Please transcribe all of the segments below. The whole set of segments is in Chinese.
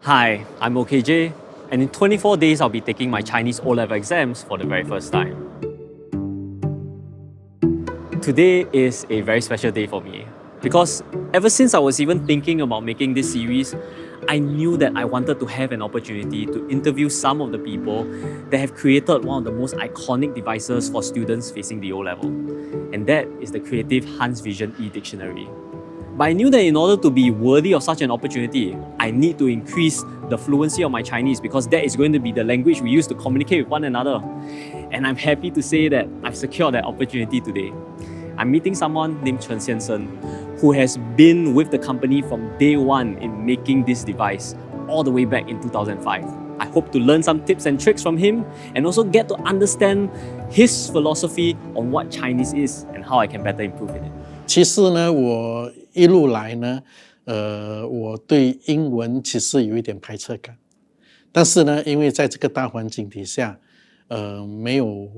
Hi, I'm OKJ, and in 24 days I'll be taking my Chinese O-level exams for the very first time. Today is a very special day for me because ever since I was even thinking about making this series, I knew that I wanted to have an opportunity to interview some of the people that have created one of the most iconic devices for students facing the O-level, and that is the creative Hans Vision e-dictionary. But I knew that in order to be worthy of such an opportunity, I need to increase the fluency of my Chinese because that is going to be the language we use to communicate with one another. And I'm happy to say that I've secured that opportunity today. I'm meeting someone named Chen Xiansheng, who has been with the company from day one in making this device, all the way back in 2005. I hope to learn some tips and tricks from him and also get to understand his philosophy on what Chinese is and how I can better improve in it. 其实呢，我一路来呢，我对英文其实有一点排斥感，但是呢，因为在这个大环境底下，没有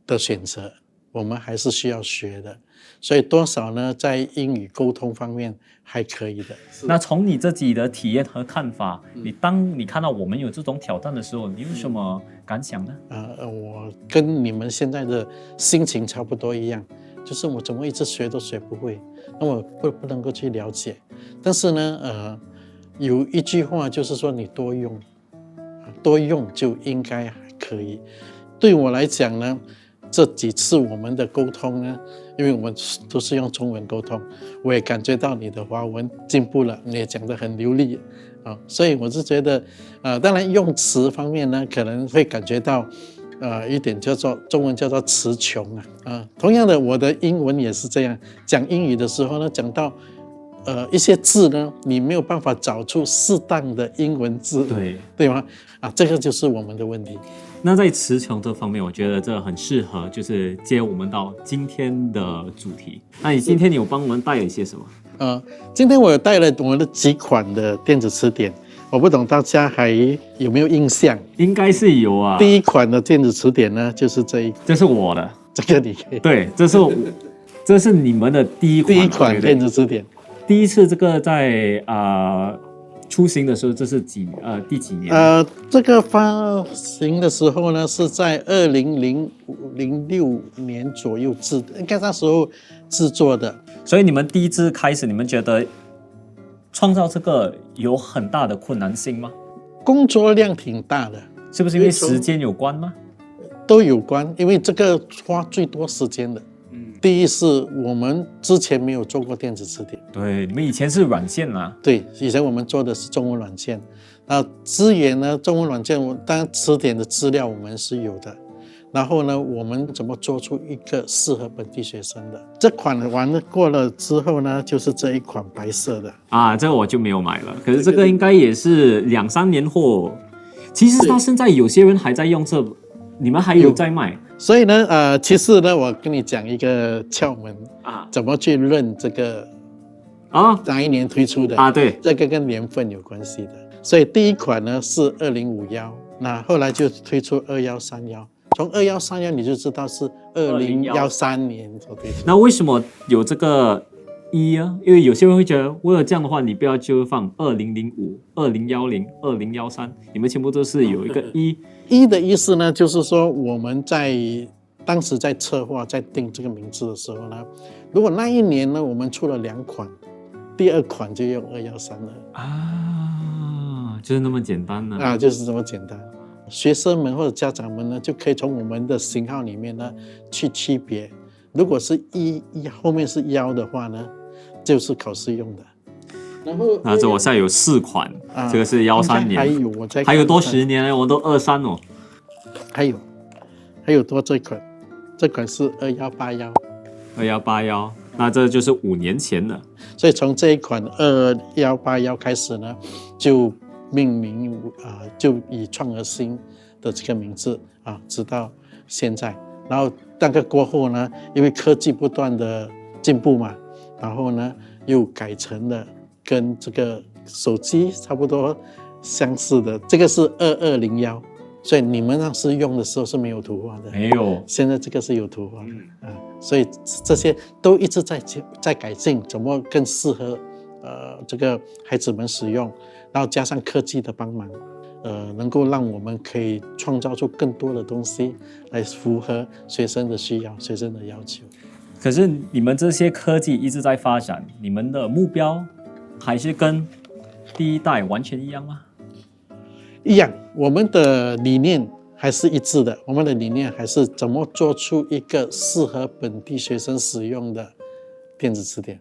的选择，我们还是需要学的，所以多少呢，在英语沟通方面还可以的。那从你自己的体验和看法，当你看到我们有这种挑战的时候，你有什么感想呢？我跟你们现在的心情差不多一样。就是我怎么一直学都学不会，那我不能够去了解。但是呢，有一句话就是说，你多用就应该还可以。对我来讲呢，这几次我们的沟通呢，因为我们都是用中文沟通，我也感觉到你的华文进步了，你也讲得很流利啊，所以我是觉得，当然用词方面呢，可能会感觉到。一点叫做中文叫做词穷同样的，我的英文也是这样。讲英语的时候呢，讲到一些字呢，你没有办法找出适当的英文字，对吗？这个就是我们的问题。那在词穷这方面，我觉得这很适合，就是接我们到今天的主题。那今天你有帮我们带了一些什么？今天我有带了我们的几款的电子词典。我不懂大家还有没有印象？应该是有啊。第一款的电子词典呢，就是这一款，这是我的，这个你可以。对，这是你们的第一款电子词典。第一次这个在出行的时候，这是第几年？这个发行的时候呢，是在2006年左右应该那时候制作的。所以你们第一次开始，你们觉得创造这个有很大的困难性吗？工作量挺大的，是不是因为时间有关吗？都有关，因为这个花最多时间的。第一是我们之前没有做过电子词典，对，你们以前是软件啦。对，以前我们做的是中文软件。资源呢，中文软件，当然词典的资料我们是有的。然后呢，我们怎么做出一个适合本地学生的？这款过了之后呢，就是这一款白色的这个我就没有买了。可是这个应该也是2-3年后，其实到现在有些人还在用这，你们还有在卖。所以呢，其实呢，我跟你讲一个窍门怎么去认这个哪一年推出的对，这个跟年份有关系的。所以第一款呢是2051，那后来就推出2131。从2131你就知道是2013年所推出。那为什么有这个1啊？因为有些人会觉得，为了这样的话，你不要就放2005、2010、2013，你们全部都是有一个1。1的意思呢，就是说我们当时在策划、在定这个名字的时候呢，如果那一年呢我们出了2款，第2款就用2132就是那么简单呢就是这么简单。学生们或者家长们呢，就可以从我们的型号里面呢去区别。如果是后面是1的话呢，就是考试用的。然后这我现在有4款，这个是13年，还有多10年呢，我都23哦。还有多这款是2181，那这就是5年前了。所以从这一款2181开始呢，就命名就以创而新的这个名字直到现在。然后大概过后呢，因为科技不断的进步嘛，然后呢又改成了跟这个手机差不多相似的，这个是2201。所以你们当时用的时候是没有图画的，没有。现在这个是有图画的所以这些都一直在改进，怎么更适合这个孩子们使用。然后加上科技的帮忙，能够让我们可以创造出更多的东西来符合学生的需要、学生的要求。可是你们这些科技一直在发展，你们的目标还是跟第一代完全一样吗？一样，我们的理念还是一致的。我们的理念还是怎么做出一个适合本地学生使用的电子词典，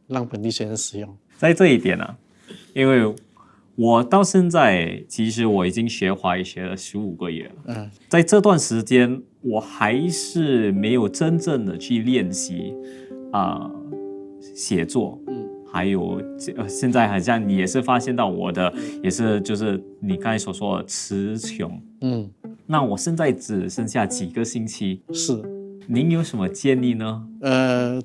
让本地学生使用。在这一点呢、因为我到现在其实我已经学华语学了15个月了，在这段时间我还是没有真正的去练习写作，还有现在好像你也是发现到我的也是就是你刚才所说的词穷，那我现在只剩下几个星期，是。您有什么建议呢？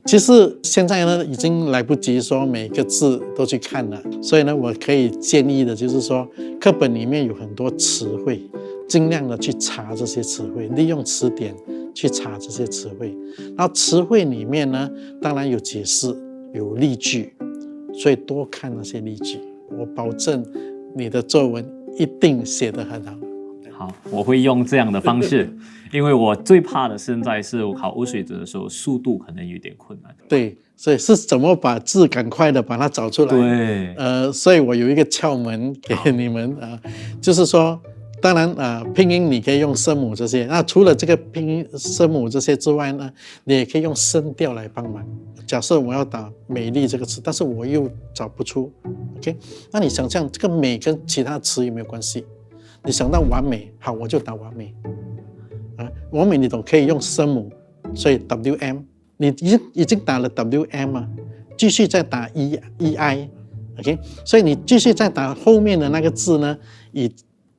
其实现在呢已经来不及说每个字都去看了，所以呢，我可以建议的就是说，课本里面有很多词汇，尽量的去查这些词汇，利用词典去查这些词汇。然后词汇里面呢，当然有解释，有例句，所以多看那些例句，我保证你的作文一定写得很好。好，我会用这样的方式，因为我最怕的现在是我考污水纸的时候，速度可能有点困难。对，所以是怎么把字赶快的把它找出来？对，所以我有一个窍门给你们就是说，当然拼音你可以用声母这些，那除了这个拼音声母这些之外呢，你也可以用声调来帮忙。假设我要打美丽这个词，但是我又找不出 ，OK？ 那你想象这个美跟其他词有没有关系？你想到完美，好，我就打完美。完美你懂可以用声母，所以 WM， 你已经打了 WM 啊，继续再打 EI，OK？ 所以你继续再打后面的那个字呢，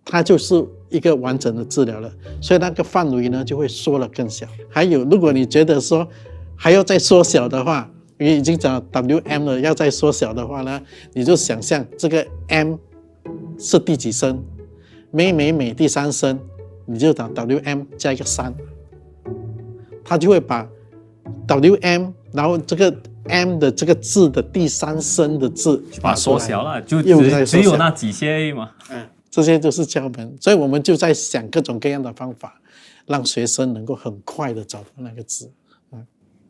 它就是一个完整的字了了，所以那个范围呢就会缩得更小。还有，如果你觉得说还要再缩小的话，你已经讲 WM 了，要再缩小的话呢，你就想象这个 M 是第几声，美第3声，你就打 WM 加一个3，它就会把 WM 然后这个 M 的这个字的第3声的字把它缩小了，就只有那几些而已嘛。这些就是窍门，所以我们就在想各种各样的方法，让学生能够很快的找到那个字。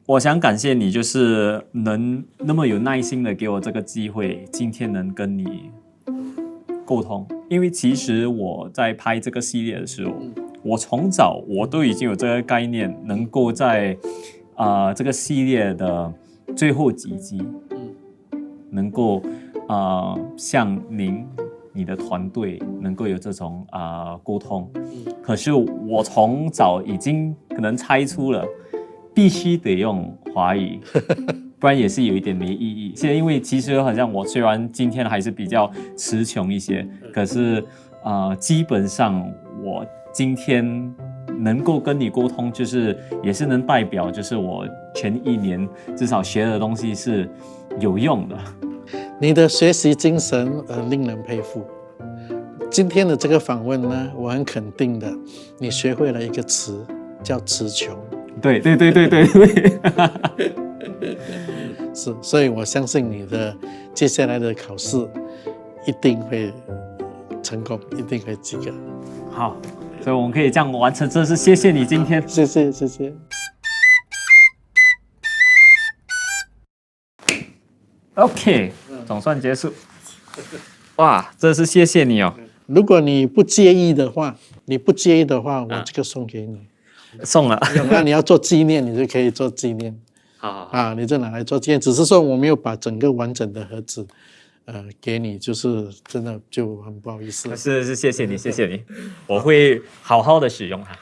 我想感谢你，就是能那么有耐心的给我这个机会，今天能跟你沟通。因为其实我在拍这个系列的时候，我从早我都已经有这个概念，能够在这个系列的最后几集，能够像你的团队能够有这种沟通。可是我从早已经可能猜出了，必须得用华语。不然也是有一点没意义。现在因为其实好像我虽然今天还是比较词穷一些，可是基本上我今天能够跟你沟通，就是也是能代表就是我前1年至少学的东西是有用的。你的学习精神令人佩服。今天的这个访问呢，我很肯定的，你学会了一个词叫词穷。对。是，所以我相信你的接下来的考试一定会成功，一定会及格。好，所以我们可以这样完成，真是谢谢你今天。谢谢。OK， 总算结束。哇，真是谢谢你哦。如果你不介意的话，我这个送给你。送了。那你要做纪念，你就可以做纪念。好，你就拿来做纪念。只是说我没有把整个完整的盒子，给你，就是真的就很不好意思。是谢谢你，我会好好的使用它。